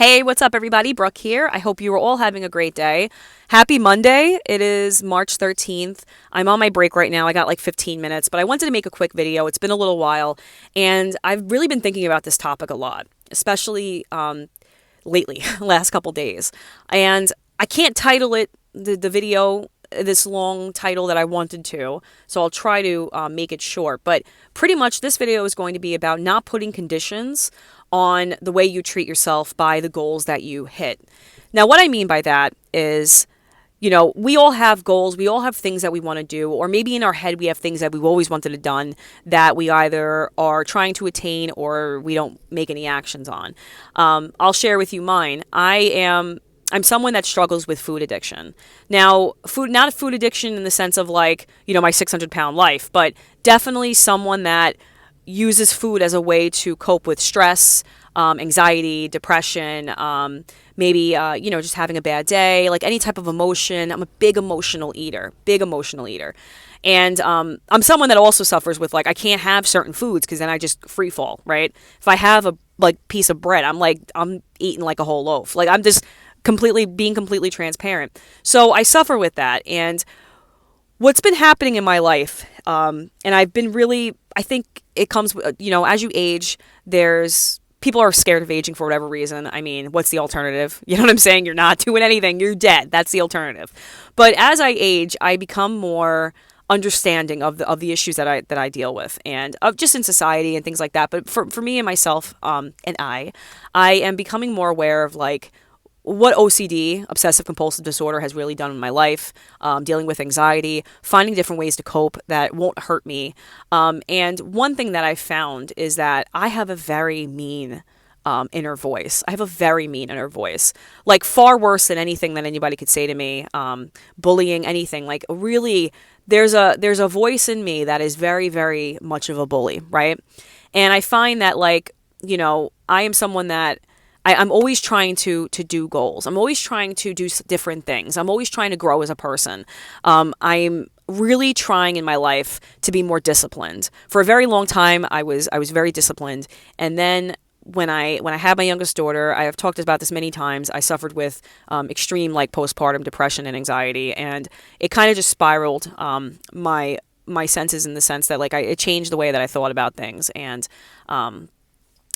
Hey, what's up, everybody? Brooke here. I hope you are all having a great day. Happy Monday. It is March 13th. I'm on my break right now. I got like 15 minutes, but I wanted to make a quick video. It's been a little while, and I've really been thinking about this topic a lot, especially lately, last couple days. And I can't title it, the video, this long title that I wanted to, so I'll try to make it short. But pretty much this video is going to be about not putting conditions on the way you treat yourself by the goals that you hit. Now, what I mean by that is, we all have goals, we all have things that we want to do, or maybe in our head we have things that we've always wanted to done that we either are trying to attain or we don't make any actions on. I'll share with you mine. I'm someone that struggles with food addiction. Now, not a food addiction in the sense of like, my 600-pound life, but definitely someone that uses food as a way to cope with stress, anxiety, depression, maybe, just having a bad day, like any type of emotion. I'm a big emotional eater. And I'm someone that also suffers with like, I can't have certain foods because then I just free fall, right? If I have a piece of bread, I'm eating like a whole loaf. Like I'm just being completely transparent. So I suffer with that. And what's been happening in my life, and I've been really, I think it comes, as you age, people are scared of aging for whatever reason. I mean, what's the alternative? You know what I'm saying? You're not doing anything. You're dead. That's the alternative. But as I age, I become more understanding of the issues that I deal with, and of just in society and things like that. But for me and myself, and I am becoming more aware of like what OCD, obsessive compulsive disorder, has really done in my life, dealing with anxiety, finding different ways to cope that won't hurt me. And one thing that I found is that I have a very mean inner voice. I have a very mean inner voice, like far worse than anything that anybody could say to me, bullying, anything. Like really, there's a voice in me that is very, very much of a bully, right? And I find that I am someone that I'm always trying to do goals. I'm always trying to do different things. I'm always trying to grow as a person. I'm really trying in my life to be more disciplined. For a very long time, I was very disciplined. And then when I had my youngest daughter, I have talked about this many times, I suffered with extreme postpartum depression and anxiety. And it kind of just spiraled my senses, in the sense that it changed the way that I thought about things. And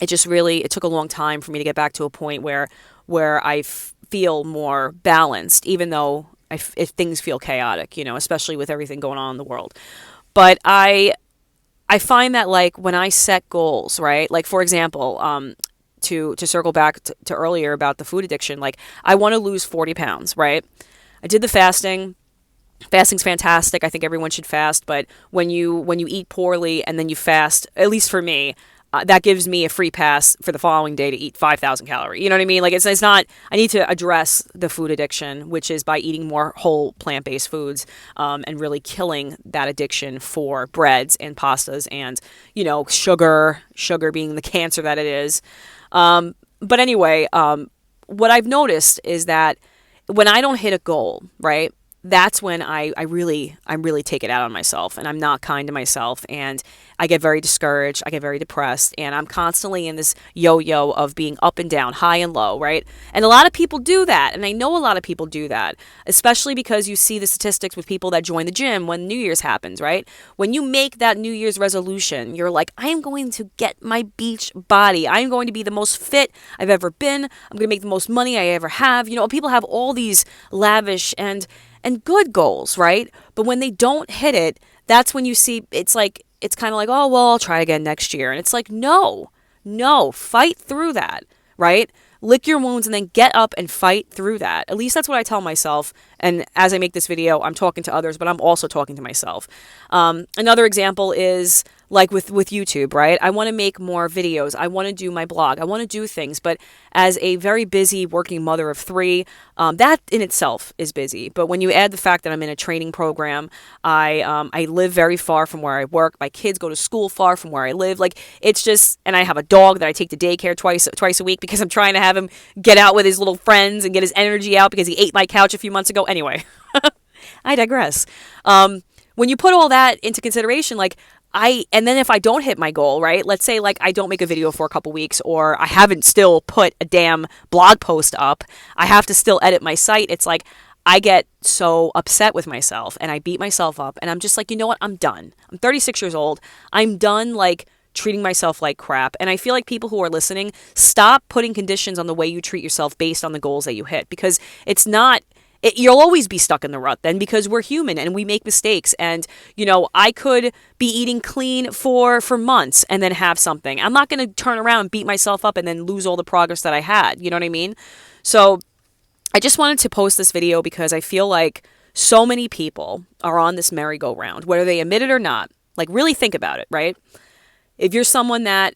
it took a long time for me to get back to a point where I feel more balanced, even though if things feel chaotic, especially with everything going on in the world. But I find that when I set goals, right? Like for example, to circle back to earlier about the food addiction, I want to lose 40 pounds, right? I did the fasting. Fasting's fantastic. I think everyone should fast, but when you eat poorly and then you fast, at least for me, that gives me a free pass for the following day to eat 5,000 calories. You know what I mean? It's not, I need to address the food addiction, which is by eating more whole plant-based foods, and really killing that addiction for breads and pastas and, sugar being the cancer that it is. But anyway, what I've noticed is that when I don't hit a goal, right, that's when I really take it out on myself, and I'm not kind to myself, and I get very discouraged, I get very depressed, and I'm constantly in this yo-yo of being up and down, high and low, right? And a lot of people do that, and I know a lot of people do that, especially because you see the statistics with people that join the gym when New Year's happens, right? When you make that New Year's resolution, you're like, I am going to get my beach body. I am going to be the most fit I've ever been. I'm going to make the most money I ever have. People have all these lavish and good goals, right? But when they don't hit it, that's when you see it's kind of like, oh, well, I'll try again next year. And it's like, no, fight through that, right? Lick your wounds and then get up and fight through that. At least that's what I tell myself. And as I make this video, I'm talking to others, but I'm also talking to myself. Another example is with YouTube, right? I want to make more videos. I want to do my blog. I want to do things. But as a very busy working mother of 3, that in itself is busy. But when you add the fact that I'm in a training program, I live very far from where I work. My kids go to school far from where I live. It's just, and I have a dog that I take to daycare twice a week because I'm trying to have him get out with his little friends and get his energy out because he ate my couch a few months ago. Anyway, I digress. When you put all that into consideration, and then if I don't hit my goal, right? Let's say like I don't make a video for a couple weeks, or I haven't still put a damn blog post up. I have to still edit my site. It's like I get so upset with myself and I beat myself up and I'm just like, you know what? I'm done. I'm 36 years old. I'm done like treating myself like crap. And I feel like people who are listening, stop putting conditions on the way you treat yourself based on the goals that you hit, because it's not you'll always be stuck in the rut then, because we're human and we make mistakes. And I could be eating clean for months and then have something. I'm not going to turn around and beat myself up and then lose all the progress that I had. You know what I mean? So I just wanted to post this video because I feel like so many people are on this merry-go-round, whether they admit it or not. Like, really think about it, right? If you're someone that,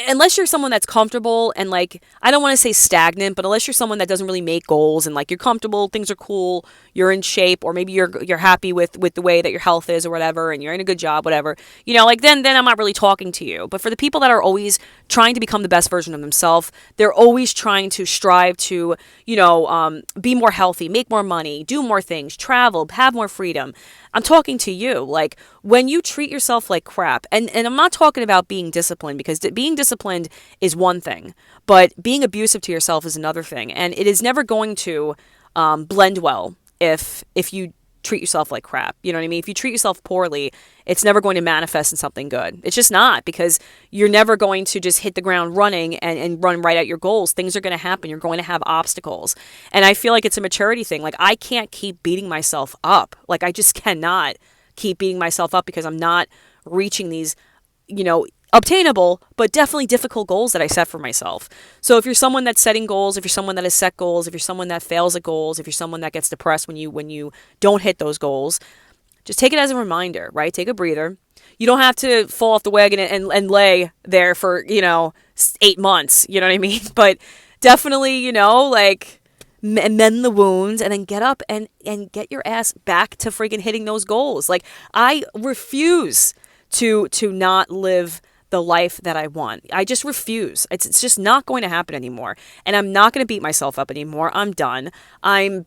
unless you're someone that's comfortable and like, I don't want to say stagnant, but unless you're someone that doesn't really make goals and like you're comfortable, things are cool, you're in shape, or maybe you're happy with the way that your health is or whatever, and you're in a good job, whatever, like then I'm not really talking to you. But for the people that are always trying to become the best version of themselves, they're always trying to strive to, be more healthy, make more money, do more things, travel, have more freedom. I'm talking to you. Like, when you treat yourself like crap, and I'm not talking about being disciplined, because being disciplined is one thing, but being abusive to yourself is another thing. And it is never going to blend well if you treat yourself like crap. You know what I mean? If you treat yourself poorly, it's never going to manifest in something good. It's just not, because you're never going to just hit the ground running and run right at your goals. Things are going to happen. You're going to have obstacles. And I feel like it's a maturity thing. Like, I can't keep beating myself up. Like, I just cannot keep beating myself up because I'm not reaching these, obtainable, but definitely difficult goals that I set for myself. So if you're someone that's setting goals, if you're someone that has set goals, if you're someone that fails at goals, if you're someone that gets depressed when you don't hit those goals, just take it as a reminder, right? Take a breather. You don't have to fall off the wagon and lay there for, 8 months, you know what I mean? But definitely, like, mend the wounds and then get up and get your ass back to freaking hitting those goals. Like, I refuse to not live the life that I want. I just refuse. It's just not going to happen anymore. And I'm not going to beat myself up anymore. I'm done. I'm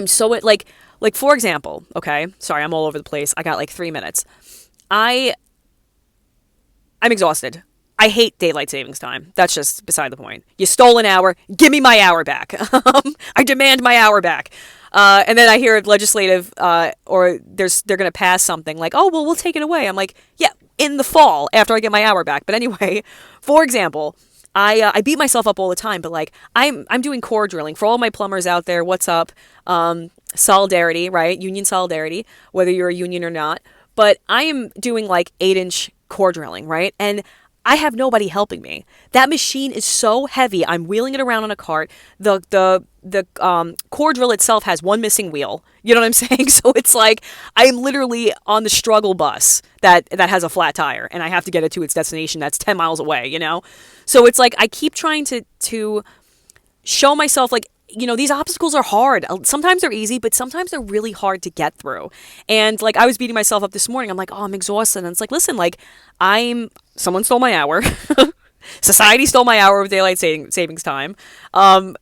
so, like for example, okay, sorry, I'm all over the place. I got like 3 minutes. I'm exhausted. I hate daylight savings time. That's just beside the point. You stole an hour. Give me my hour back. I demand my hour back. And then I hear legislative, or they're going to pass something like, oh, well, we'll take it away. I'm like, yeah, in the fall after I get my hour back. But anyway, for example, I beat myself up all the time, but like I'm doing core drilling for all my plumbers out there. What's up? Solidarity, right? Union solidarity, whether you're a union or not. But I am doing like 8-inch core drilling, right? And I have nobody helping me. That machine is so heavy. I'm wheeling it around on a cart. The core drill itself has one missing wheel. You know what I'm saying? So it's like I'm literally on the struggle bus that has a flat tire, and I have to get it to its destination that's 10 miles away, So it's like I keep trying to show myself, like, these obstacles are hard. Sometimes they're easy, but sometimes they're really hard to get through. And like, I was beating myself up this morning. I'm like, oh, I'm exhausted. And it's like, listen, like, someone stole my hour. Society stole my hour of daylight savings time,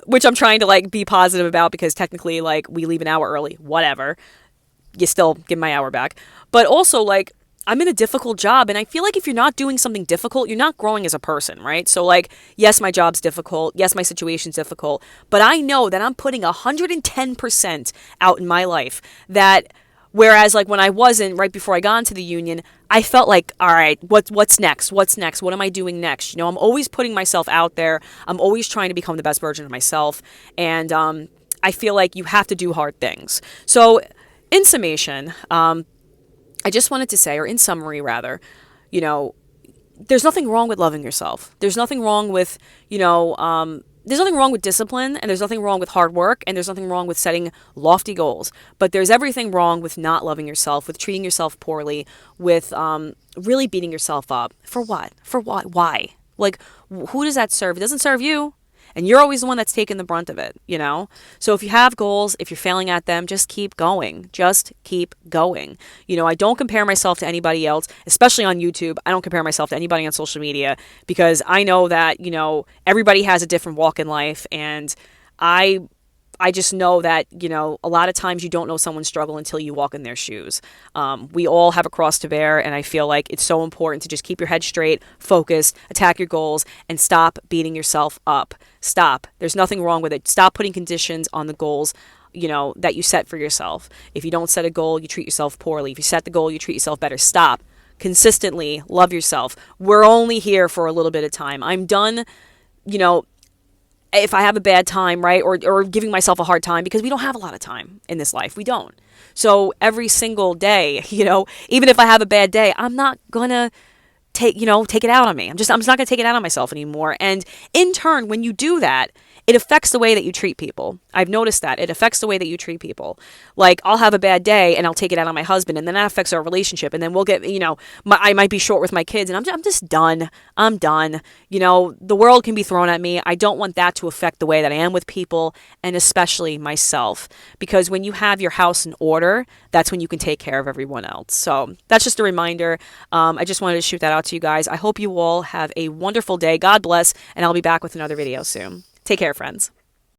which I'm trying to like be positive about, because technically, like, we leave an hour early, whatever. You still give my hour back. But also, like, I'm in a difficult job, and I feel like if you're not doing something difficult, you're not growing as a person, right? So like, yes, my job's difficult. Yes, my situation's difficult, but I know that I'm putting 110% out in my life. Whereas like when I wasn't, right before I got into the union, I felt like, all right, what's next? What's next? What am I doing next? I'm always putting myself out there. I'm always trying to become the best version of myself. And I feel like you have to do hard things. So in summation, I just wanted to say, or in summary rather, there's nothing wrong with loving yourself. There's nothing wrong with, there's nothing wrong with discipline, and there's nothing wrong with hard work, and there's nothing wrong with setting lofty goals. But there's everything wrong with not loving yourself, with treating yourself poorly, with really beating yourself up. For what? For what? Why? Like, who does that serve? It doesn't serve you. And you're always the one that's taking the brunt of it, So if you have goals, if you're failing at them, just keep going. Just keep going. I don't compare myself to anybody else, especially on YouTube. I don't compare myself to anybody on social media, because I know that, everybody has a different walk in life, and I I just know that, a lot of times you don't know someone's struggle until you walk in their shoes. We all have a cross to bear, and I feel like it's so important to just keep your head straight, focus, attack your goals, and stop beating yourself up. Stop. There's nothing wrong with it. Stop putting conditions on the goals that you set for yourself. If you don't set a goal, you treat yourself poorly. If you set the goal, you treat yourself better. Stop. Consistently love yourself. We're only here for a little bit of time. I'm done, if I have a bad time, right, or giving myself a hard time, because we don't have a lot of time in this life. We don't. So every single day, even if I have a bad day, I'm not gonna take it out on me. I'm just not going to take it out on myself anymore. And in turn, when you do that, it affects the way that you treat people. I've noticed that it affects the way that you treat people. Like, I'll have a bad day and I'll take it out on my husband, and then that affects our relationship. And then we'll get, I might be short with my kids, and I'm just done. I'm done. The world can be thrown at me. I don't want that to affect the way that I am with people, and especially myself. Because when you have your house in order, that's when you can take care of everyone else. So that's just a reminder. I just wanted to shoot that out to you guys. I hope you all have a wonderful day. God bless, and I'll be back with another video soon. Take care, friends.